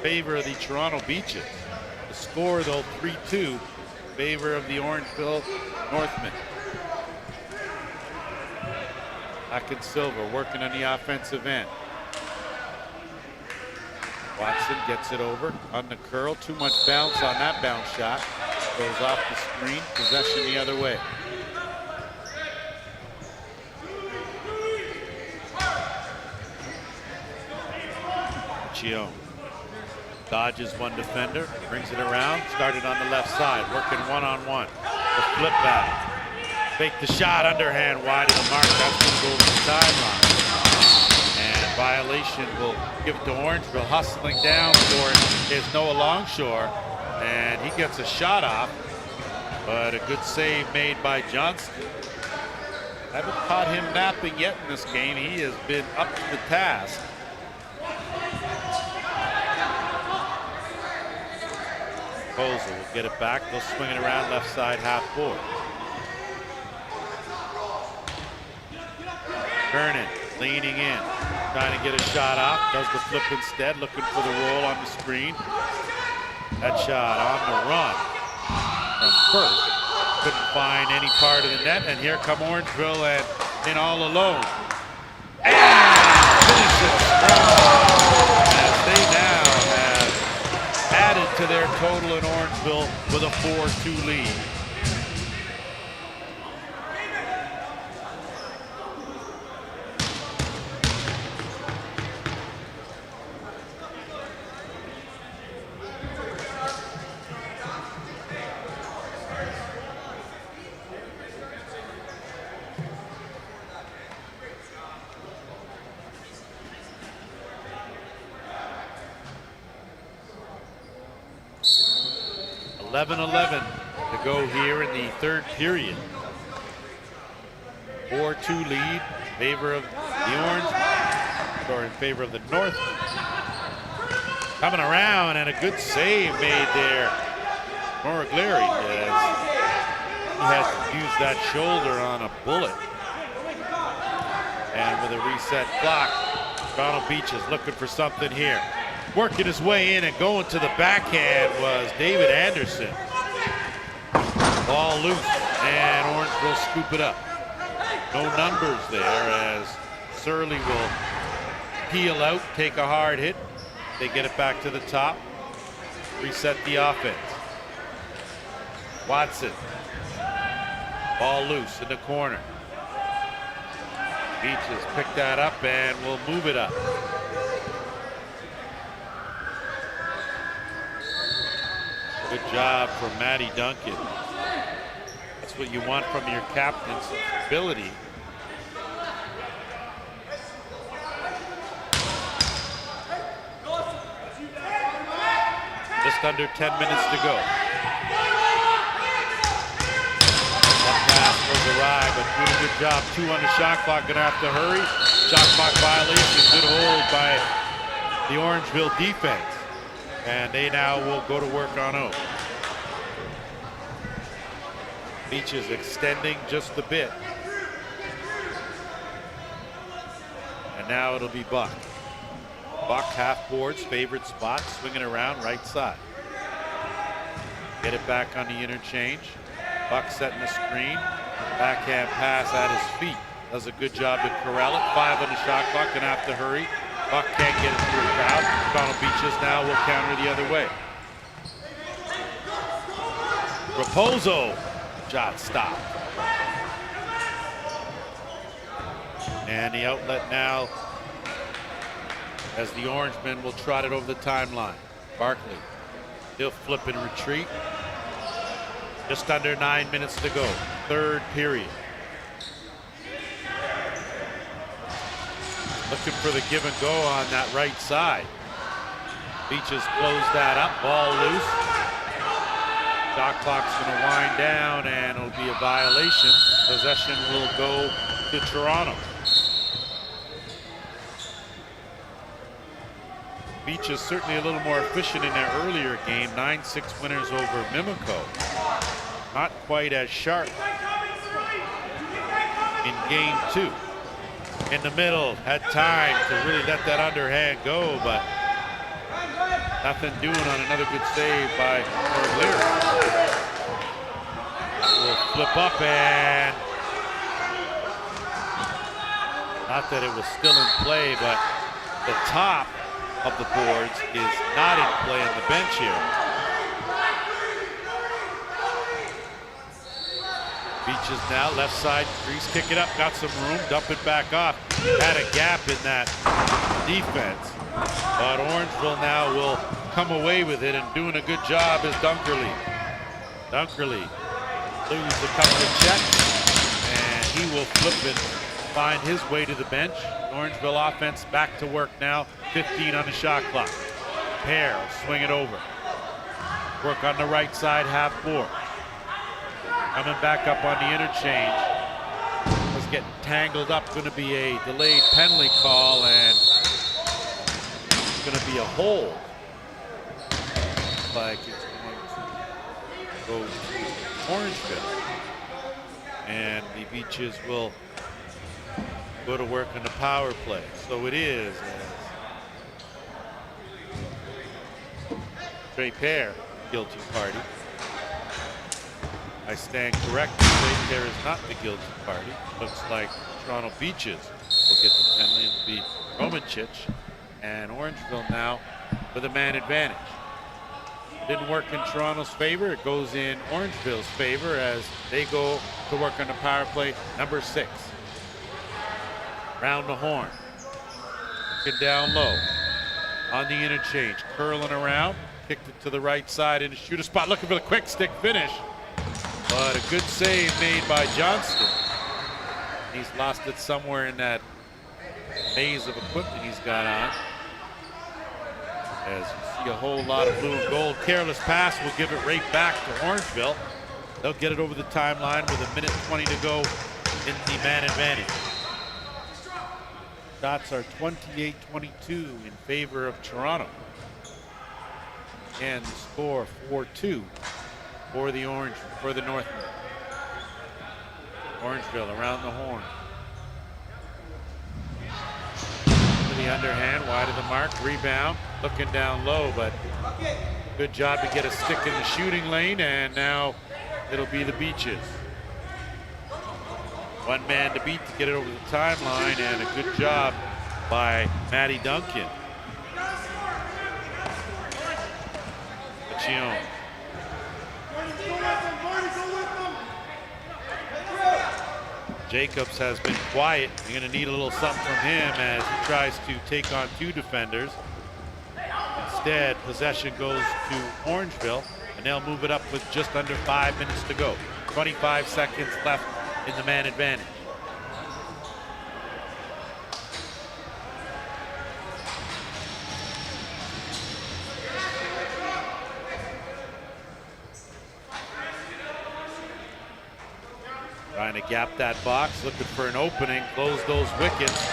favor of the Toronto Beaches. The score, though, 3-2 in favor of the Orangeville Northmen. Akin Silva working on the offensive end. Watson gets it over on the curl. Too much bounce on that bounce shot. Goes off the screen. Possession the other way. Chion dodges one defender, brings it around, started on the left side, working one-on-one. The flip back. Fake the shot, underhand wide of the mark. That's going to go over the timeline. And violation will give it to Orangeville. Hustling down for it is Noah Longshore. And he gets a shot off, but a good save made by Johnston. Haven't caught him napping yet in this game. He has been up to the task. Posel will get it back. They'll swing it around left side half board. Kernan leaning in, trying to get a shot off. Does the flip instead, looking for the roll on the screen. That shot on the run from first. Couldn't find any part of the net, and here come Orangeville and in all alone. And finishes strong as they now have added to their total in Orangeville with a 4-2 lead. 11-11 to go here in the third period. 4-2 lead in favor of the Orange, or in favor of the North. Coming around, and a good save made there. Moriglieri, as he has to use that shoulder on a bullet. And with a reset clock, Toronto Beach is looking for something here. Working his way in and going to the backhand was David Anderson. Ball loose, and Orange will scoop it up. No numbers there, as Surly will peel out, take a hard hit. They get it back to the top, reset the offense. Watson, ball loose in the corner. Beaches pick that up and will move it up. Good job from Matty Duncan. That's what you want from your captain's ability. Just under 10 minutes to go. That pass was awry, but doing a good job. 2 on the shot clock, gonna have to hurry. Shot clock violation, good hold by the Orangeville defense. And they now will go to work on O. Beach is extending just a bit. And now it'll be Buck. Buck half boards, favorite spot, swinging around right side. Get it back on the interchange. Buck setting the screen. Backhand pass at his feet. Does a good job to corral it. 5 on the shot clock, gonna have to hurry. Buck can't get it through the crowd. Toronto Beaches now will counter the other way. Raposo, shot stopped. And the outlet now, as the Orangemen will trot it over the timeline. Barkley, he'll flip and retreat. Just under 9 minutes to go, third period. Looking for the give and go on that right side. Beaches close that up, ball loose. Shot clock's gonna wind down and it'll be a violation. Possession will go to Toronto. Beach is certainly a little more efficient in their earlier game, 9-6 winners over Mimico. Not quite as sharp in game 2. In the middle, had time to really let that underhand go, but nothing doing on another good save by Moriglieri. Will flip up, and not that it was still in play, but the top of the boards is not in play on the bench here. Beaches now, left side, crease, kick it up, got some room, dump it back off. Had a gap in that defense, but Orangeville now will come away with it, and doing a good job is Dunkerley. Dunkerley loses a couple of checks, and he will flip and find his way to the bench. Orangeville offense back to work now, 15 on the shot clock. Pear will swing it over. Work on the right side, half board. Coming back up on the interchange. Was getting tangled up. Going to be a delayed penalty call, and it's going to be a hold. Like it's going to go to Orangeville. And the Beaches will go to work on the power play. So it is Trey Pear, guilty party. I stand corrected. Trey Pear is not the guilty party. Looks like Toronto Beaches will get the penalty. It'll be Romancic, and Orangeville now with a man advantage. It didn't work in Toronto's favor. It goes in Orangeville's favor as they go to work on the power play, number 6. Round the horn. Looking down low. On the interchange. Curling around. Kicked it to the right side in the shooter spot. Looking for the quick stick finish. But a good save made by Johnston. He's lost it somewhere in that maze of equipment he's got on. As you see a whole lot of blue and gold. Careless pass will give it right back to Orangeville. They'll get it over the timeline with 1:20 to go in the man advantage. Shots are 28-22 in favor of Toronto. And the score 4-2 for the Northmen. Orangeville around the horn. To the underhand, wide of the mark, rebound, looking down low, but good job to get a stick in the shooting lane, and now it'll be the Beaches. One man to beat to get it over the timeline, and a good job by Matty Duncan. Pachion. Jacobs has been quiet. You're going to need a little something from him as he tries to take on two defenders. Instead, possession goes to Orangeville, and they'll move it up with just under 5 minutes to go. 25 seconds left in the man advantage. Trying to gap that box, looking for an opening, close those wickets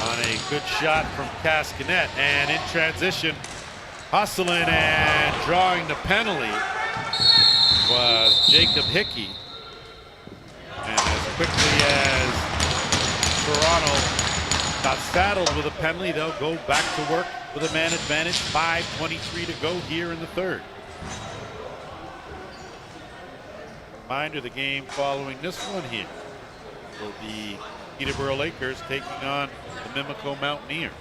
on a good shot from Cascanet. And in transition, hustling and drawing the penalty was Jacob Hickey. And as quickly as Toronto got saddled with a penalty, they'll go back to work with a man advantage. 5:23 to go here in the third. Reminder, the game following this one here will be Peterborough Lakers taking on the Mimico Mountaineers.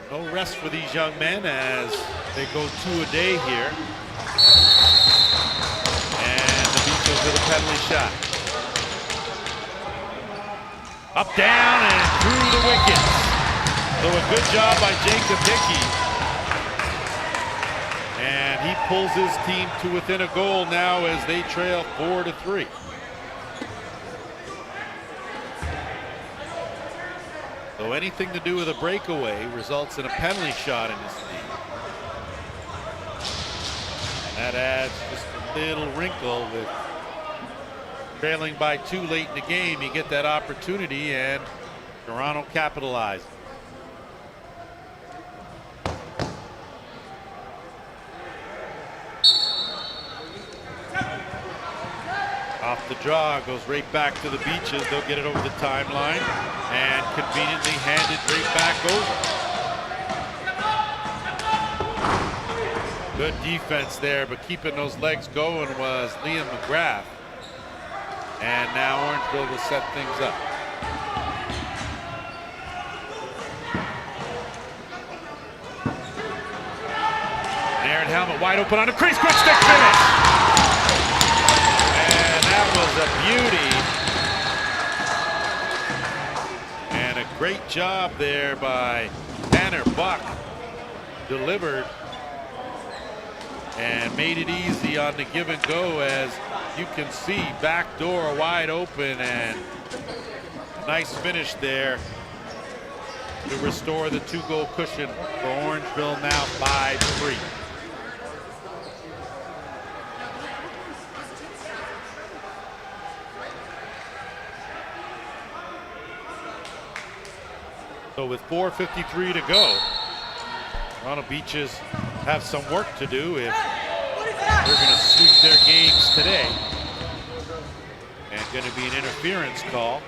No rest for these young men as they go 2 a day here. And the Beaches with a penalty shot. Up, down, and through the wickets. So a good job by Jacob Hickey. And he pulls his team to within a goal now as they trail 4-3. So anything to do with a breakaway results in a penalty shot in this league. That adds just a little wrinkle with trailing by 2 late in the game. You get that opportunity and Toronto capitalized. Off the draw, goes right back to the Beaches. They'll get it over the timeline and conveniently hand it right back over. Good defense there, but keeping those legs going was Liam McGrath. And now Orangeville will set things up. Aaron Helmet wide open on a crease, quick stick finish. That was a beauty. And a great job there by Tanner Buck. Delivered and made it easy on the give and go, as you can see, back door wide open, and a nice finish there to restore the 2-goal cushion for Orangeville, now 5-3. So with 4:53 to go, Toronto Beaches have some work to do if they're going to sweep their games today. And going to be an interference call.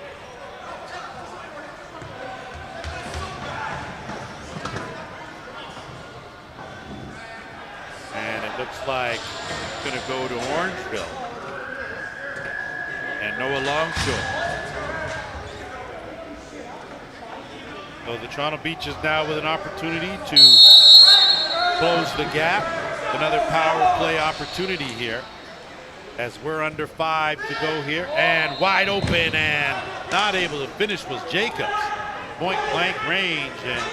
And it looks like it's going to go to Orangeville. And Noah Longshore. So the Toronto Beaches now with an opportunity to close the gap. Another power play opportunity here as we're under 5 to go here. And wide open and not able to finish was Jacobs. Point blank range, and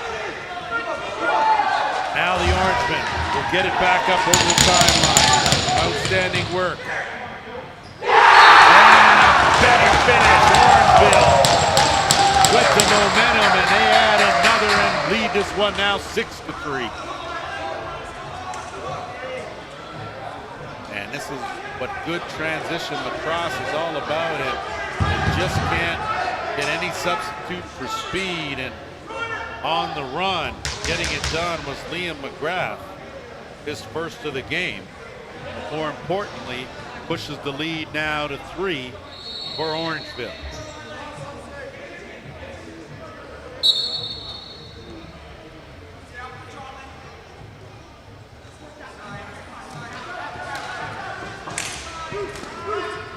now the Orangemen will get it back up over the timeline. Outstanding work. And a better finish, Orangeville. this one now 6-3. And this is what good transition lacrosse is all about. And just can't get any substitute for speed. And on the run, getting it done was Liam McGrath, his first of the game. More importantly, pushes the lead now to 3 for Orangeville.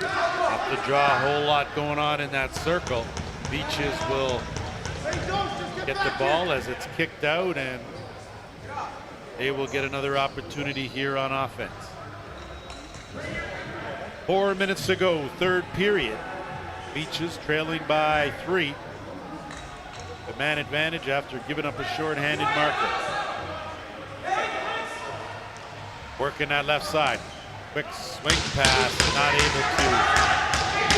Up the draw, a whole lot going on in that circle. Beaches will get the ball as it's kicked out, and they will get another opportunity here on offense. 4 minutes to go, third period. Beaches trailing by 3. The man advantage after giving up a short-handed marker. Working that left side. Quick swing pass, not able to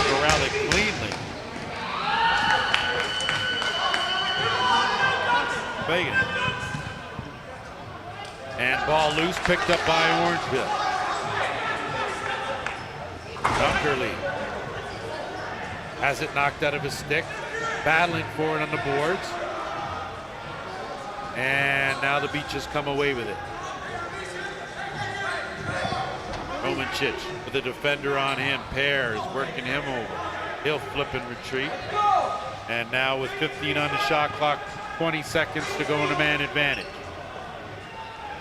corral it cleanly. Fagan. And ball loose, picked up by Orangeville. Dunkerley has it knocked out of his stick, battling for it on the boards. And now the Beaches come away with it. Roman Chich with a defender on him. Pear is working him over. He'll flip and retreat. And now with 15 on the shot clock, 20 seconds to go in the man advantage.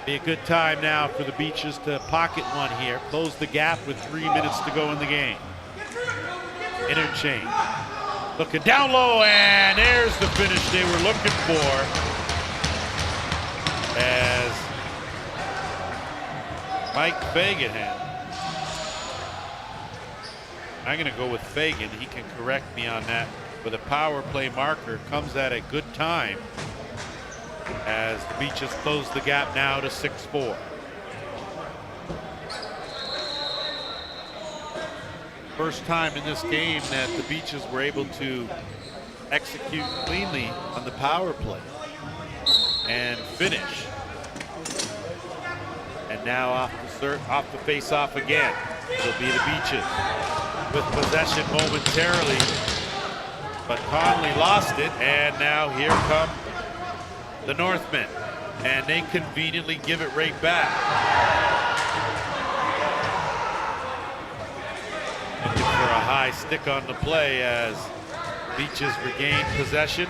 Be a good time now for the Beaches to pocket one here. Close the gap with 3 minutes to go in the game. Interchange. Looking down low, and there's the finish they were looking for. As Mike Fagan had. I'm going to go with Fagan. He can correct me on that. With a power play marker, comes at a good time as the Beaches close the gap now to 6-4. First time in this game that the Beaches were able to execute cleanly on the power play and finish. And now off the face-off again. It'll be the Beaches with possession momentarily, but Conley lost it, and now here come the Northmen, and they conveniently give it right back. Looking for a high stick on the play as Beaches regain possession.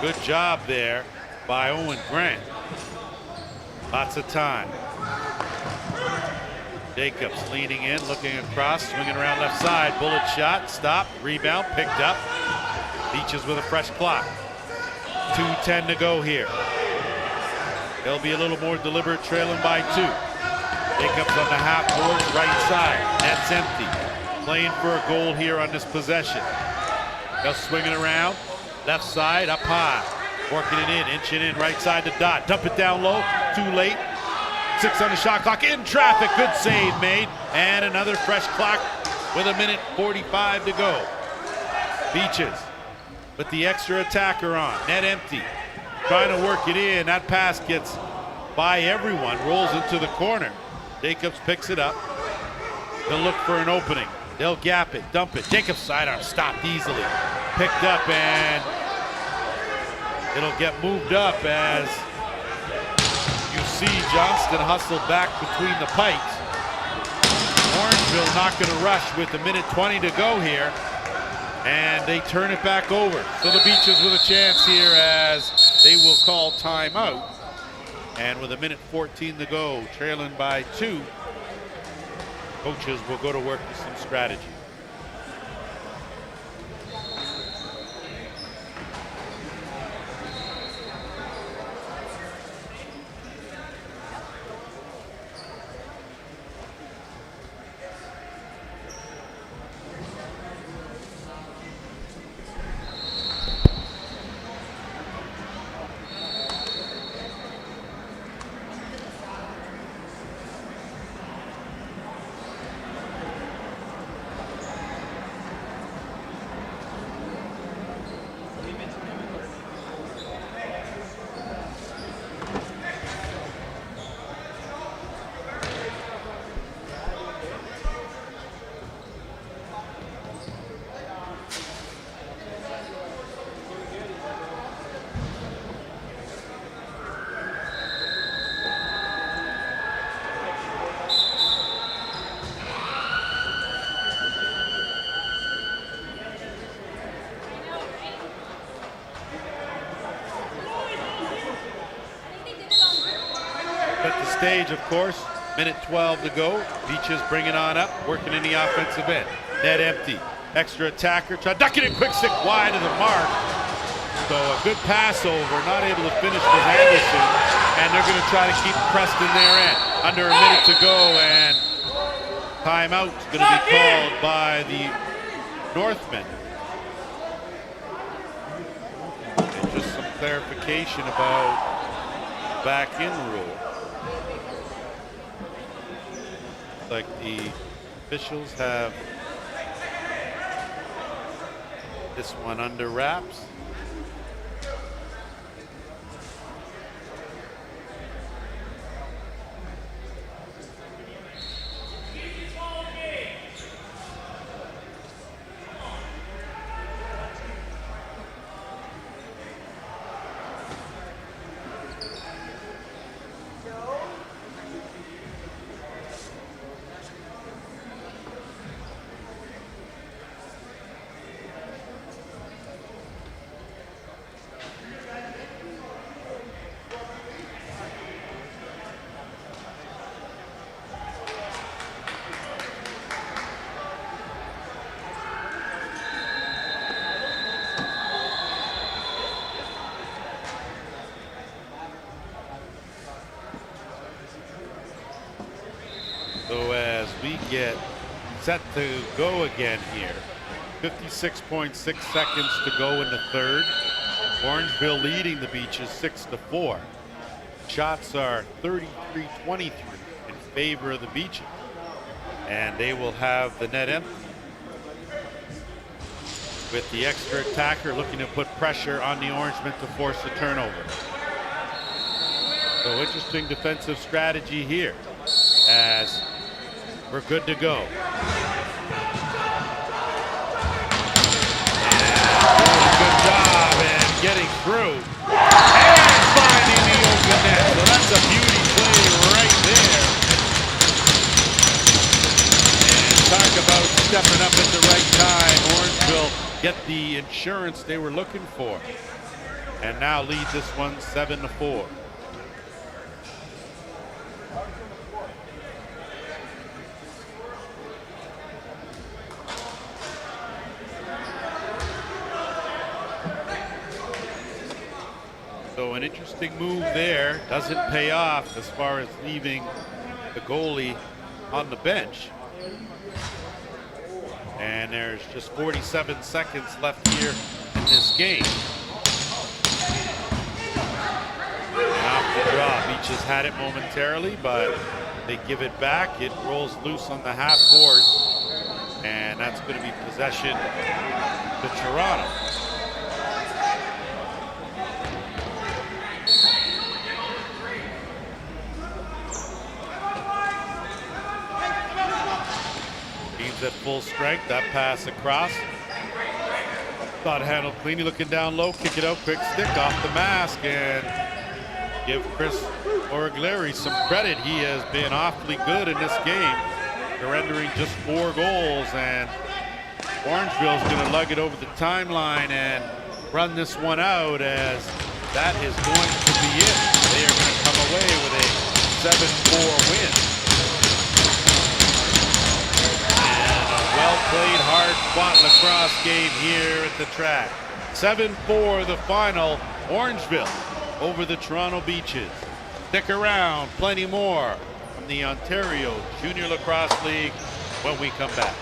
Good job there by Owen Grant. Lots of time. Jacobs leaning in, looking across, swinging around left side. Bullet shot, stopped, rebound, picked up. Beaches with a fresh clock. 2:10 to go here. They'll be a little more deliberate, trailing by 2. Jacobs on the half board, right side. That's empty. Playing for a goal here on this possession. Just swinging around. Left side, up high. Working it in, inching in, right side to Dot. Dump it down low, too late. 6 on the shot clock, in traffic, good save made. And another fresh clock with 1:45 to go. Beaches with the extra attacker on, net empty. Trying to work it in, that pass gets by everyone, rolls into the corner. Jacobs picks it up. They'll look for an opening. They'll gap it, dump it. Jacobs sidearm stopped easily. Picked up, and it'll get moved up as you see Johnston hustle back between the pipes. Orangeville not going to rush with 1:20 to go here. And they turn it back over. So the Beaches with a chance here as they will call timeout. And with 1:14 to go, trailing by 2, coaches will go to work with some strategy. stage, of course. Minute 12 to go. Beaches bringing on up, working in the offensive end. Net empty. Extra attacker, try ducking it, quick stick wide of the mark. So a good pass over, not able to finish with Anderson, and they're going to try to keep Preston their end. Under a minute to go, and timeout's going to be called by the Northmen. And just some clarification about back in rule. Like the officials have this one under wraps. So as we get set to go again here, 56.6 seconds to go in the third. Orangeville leading the Beaches 6-4. Shots are 33-23 in favor of the Beaches, and they will have the net empty, with the extra attacker looking to put pressure on the Orangemen to force a turnover. So interesting defensive strategy here as we're good to go. Good job and getting through and finding the open net. So that's a beauty play right there. And talk about stepping up at the right time. Orangeville get the insurance they were looking for, and now lead this one 7-4. So an interesting move there, doesn't pay off as far as leaving the goalie on the bench. And there's just 47 seconds left here in this game. And off the draw, Beaches had it momentarily, but they give it back. It rolls loose on the half board, and that's going to be possession to Toronto. At full strength, that pass across. Thought handled cleanly, looking down low, kick it out, quick stick off the mask, and give Chris Orangeville some credit. He has been awfully good in this game, surrendering just 4 goals, and Orangeville's going to lug it over the timeline and run this one out, as that is going to be it. They are going to come away with a 7-4 win. Well-played, hard-fought lacrosse game here at the track. 7-4 the final. Orangeville over the Toronto Beaches. Stick around, plenty more from the Ontario Junior Lacrosse League when we come back.